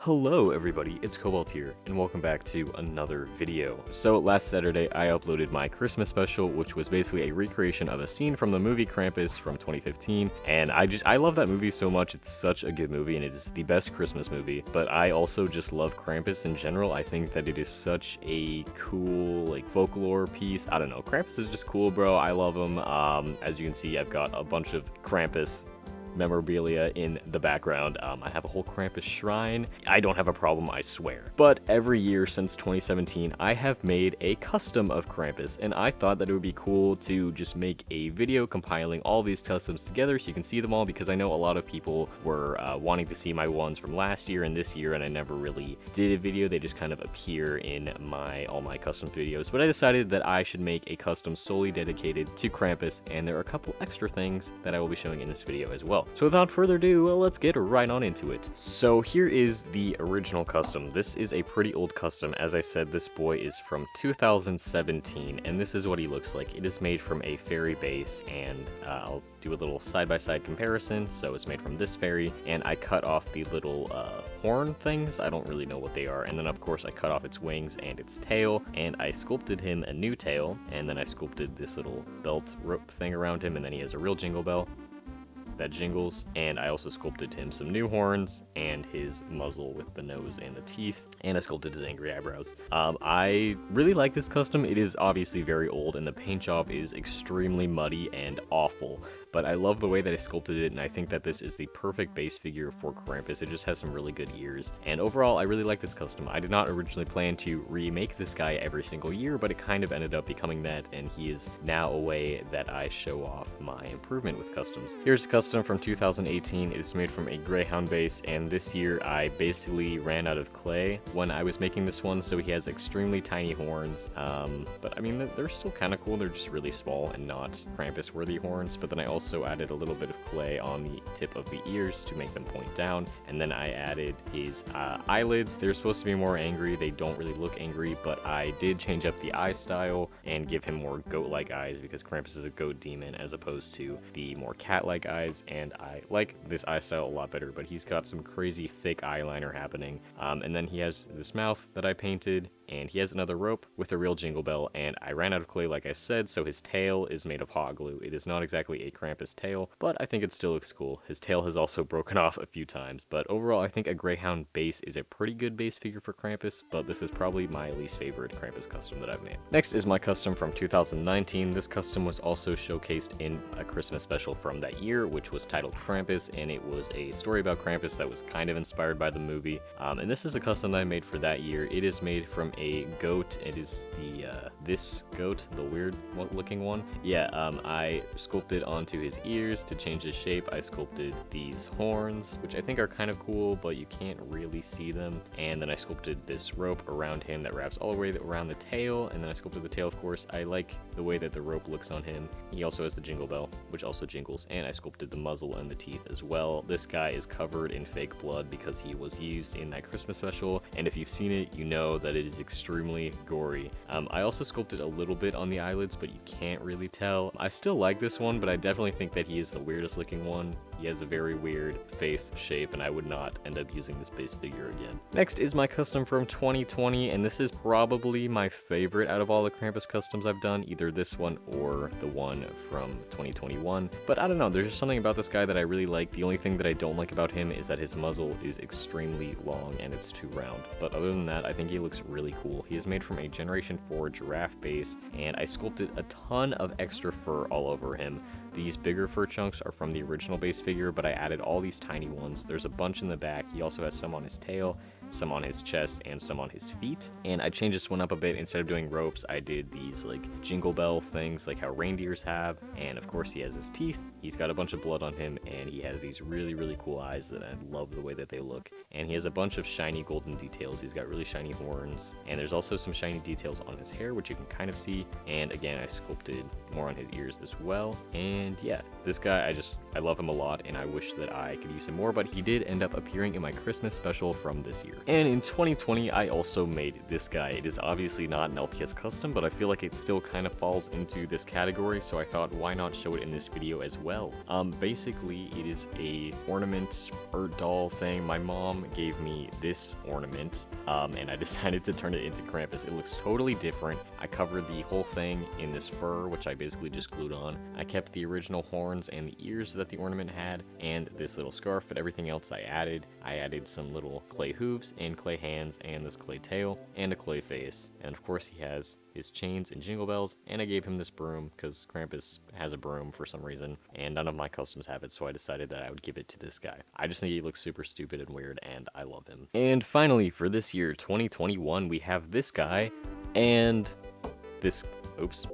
Hello everybody, it's Cobalt here, and welcome back to another video. So last Saturday I uploaded my Christmas special, which was basically a recreation of a scene from the movie Krampus from 2015, and I love that movie so much. It's such a good movie, and it is the best Christmas movie, but I also just love Krampus in general. I think that it is such a cool, folklore piece. I don't know, Krampus is just cool, bro. I love him. As you can see, I've got a bunch of Krampus memorabilia in the background. I have a whole Krampus shrine. I don't have a problem, I swear. But every year since 2017, I have made a custom of Krampus, and I thought that it would be cool to just make a video compiling all these customs together so you can see them all, because I know a lot of people were wanting to see my ones from last year and this year, and I never really did a video. They just kind of appear in all my custom videos. But I decided that I should make a custom solely dedicated to Krampus, and there are a couple extra things that I will be showing in this video as well. So without further ado, let's get right on into it. So here is the original custom. This is a pretty old custom. As I said, this boy is from 2017, and this is what he looks like. It is made from a fairy base, and I'll do a little side-by-side comparison. So it's made from this fairy, and I cut off the little horn things. I don't really know what they are. And then of course I cut off its wings and its tail, and I sculpted him a new tail, and then I sculpted this little belt rope thing around him, and then he has a real jingle bell that jingles, and I also sculpted him some new horns and his muzzle with the nose and the teeth, and I sculpted his angry eyebrows. I really like this custom. It is obviously very old, and the paint job is extremely muddy and awful, but I love the way that I sculpted it, and I think that this is the perfect base figure for Krampus. It just has some really good ears, and overall I really like this custom. I did not originally plan to remake this guy every single year, but it kind of ended up becoming that, and he is now a way that I show off my improvement with customs. Here's a custom from 2018. It is made from a Greyhound base, and this year I basically ran out of clay when I was making this one, so he has extremely tiny horns, but I mean they're still kind of cool. They're just really small and not Krampus worthy horns. But then I also added a little bit of clay on the tip of the ears to make them point down, and then I added his eyelids. They're supposed to be more angry. They don't really look angry, but I did change up the eye style and give him more goat-like eyes, because Krampus is a goat demon as opposed to the more cat-like eyes, and I like this eye style a lot better. But he's got some crazy thick eyeliner happening, and then he has this mouth that I painted, and he has another rope with a real jingle bell, and I ran out of clay like I said, so his tail is made of hot glue. It is not exactly a Krampus tail, but I think it still looks cool. His tail has also broken off a few times, but overall I think a Greyhound base is a pretty good base figure for Krampus, but this is probably my least favorite Krampus custom that I've made. Next is my custom from 2019. This custom was also showcased in a Christmas special from that year, which was titled Krampus, and it was a story about Krampus that was kind of inspired by the movie. And this is a custom that I made for that year. It is made from a goat. It is this goat, the weird looking one. Yeah, I sculpted onto his ears to change his shape. I sculpted these horns, which I think are kind of cool, but you can't really see them. And then I sculpted this rope around him that wraps all the way around the tail, and then I sculpted the tail, of course. I like the way that the rope looks on him. He also has the jingle bell, which also jingles, and I sculpted the muzzle and the teeth as well. This guy is covered in fake blood because he was used in that Christmas special, and if you've seen it, you know that it is extremely gory. I also sculpted a little bit on the eyelids, but you can't really tell. I still like this one, but I definitely think that he is the weirdest looking one. He has a very weird face shape, and I would not end up using this base figure again. Next is my custom from 2020, and this is probably my favorite out of all the Krampus customs I've done, either this one or the one from 2021. But I don't know, there's just something about this guy that I really like. The only thing that I don't like about him is that his muzzle is extremely long and it's too round. But other than that, I think he looks really cool. He is made from a Generation 4 giraffe base, and I sculpted a ton of extra fur all over him. These bigger fur chunks are from the original base figure, but I added all these tiny ones. There's a bunch in the back. He also has some on his tail, some on his chest, and some on his feet. And I changed this one up a bit. Instead of doing ropes, I did these jingle bell things like how reindeers have. And of course he has his teeth. He's got a bunch of blood on him, and he has these really, really cool eyes that I love the way that they look. And he has a bunch of shiny golden details. He's got really shiny horns, and there's also some shiny details on his hair, which you can kind of see. And again, I sculpted more on his ears as well. And yeah, this guy, I love him a lot, and I wish that I could use him more, but he did end up appearing in my Christmas special from this year. And in 2020, I also made this guy. It is obviously not an LPS custom, but I feel like it still kind of falls into this category, so I thought why not show it in this video as well. Basically, it is a ornament or doll thing. My mom gave me this ornament, and I decided to turn it into Krampus. It looks totally different. I covered the whole thing in this fur, which I basically just glued on. I kept the original horns and the ears that the ornament had, and this little scarf, but everything else I added. I added some little clay hooves and clay hands and this clay tail and a clay face. And of course he has his chains and jingle bells, and I gave him this broom because Krampus has a broom for some reason, and none of my customs have it, so I decided that I would give it to this guy. I just think he looks super stupid and weird, and I love him. And finally, for this year, 2021, we have this guy and this... oops.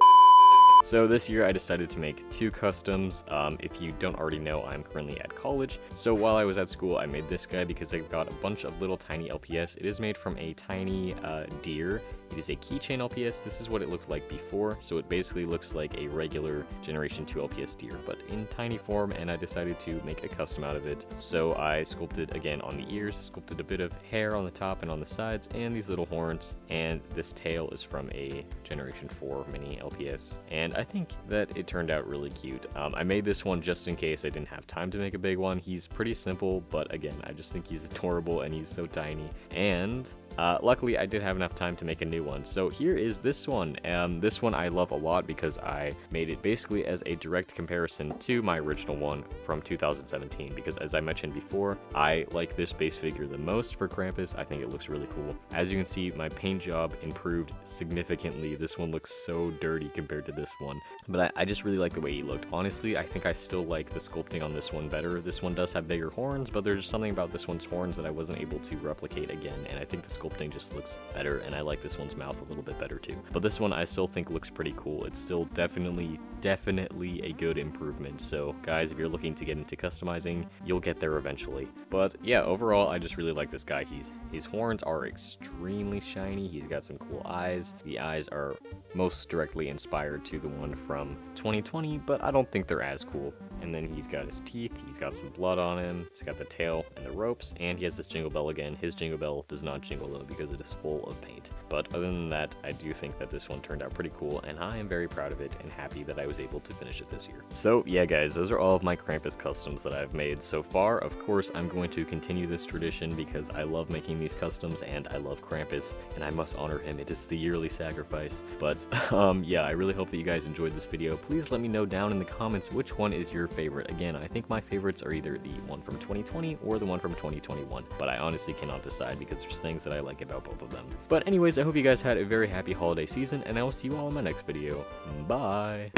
So this year I decided to make 2 customs. If you don't already know, I'm currently at college. So while I was at school, I made this guy because I got a bunch of little tiny LPS. It is made from a tiny deer. It is a keychain LPS. This is what it looked like before. So it basically looks like a regular Generation 2 LPS deer, but in tiny form, and I decided to make a custom out of it. So I sculpted again on the ears, sculpted a bit of hair on the top and on the sides, and these little horns, and this tail is from a Generation 4 mini LPS. And I think that it turned out really cute. I made this one just in case I didn't have time to make a big one. He's pretty simple, but again, I just think he's adorable and he's so tiny. And luckily I did have enough time to make a new one. So here is this one. This one I love a lot because I made it basically as a direct comparison to my original one from 2017, because as I mentioned before, I like this base figure the most for Krampus. I think it looks really cool. As you can see, my paint job improved significantly. This one looks so dirty compared to this one, but I just really like the way he looked. Honestly, I think I still like the sculpting on this one better. This one does have bigger horns, but there's something about this one's horns that I wasn't able to replicate again, and I think the sculpting just looks better, and I like this one's mouth a little bit better too. But this one I still think looks pretty cool. It's still definitely a good improvement. So guys, if you're looking to get into customizing, you'll get there eventually. But yeah, overall I just really like this guy. His horns are extremely shiny. He's got some cool eyes. The eyes are most directly inspired to the one from 2020, but I don't think they're as cool. And then he's got his teeth, he's got some blood on him, he's got the tail and the ropes, and he has this jingle bell again. His jingle bell does not jingle though because it is full of paint. But other than that, I do think that this one turned out pretty cool, and I am very proud of it and happy that I was able to finish it this year. So yeah guys, those are all of my Krampus customs that I've made so far. Of course, I'm going to continue this tradition because I love making these customs and I love Krampus and I must honor him. It is the yearly sacrifice. But yeah, I really hope that you guys enjoyed this video. Please let me know down in the comments which one is your favorite. Again, I think my favorites are either the one from 2020 or the one from 2021, but I honestly cannot decide because there's things that I like about both of them. But anyways, I hope you guys had a very happy holiday season, and I will see you all in my next video. Bye!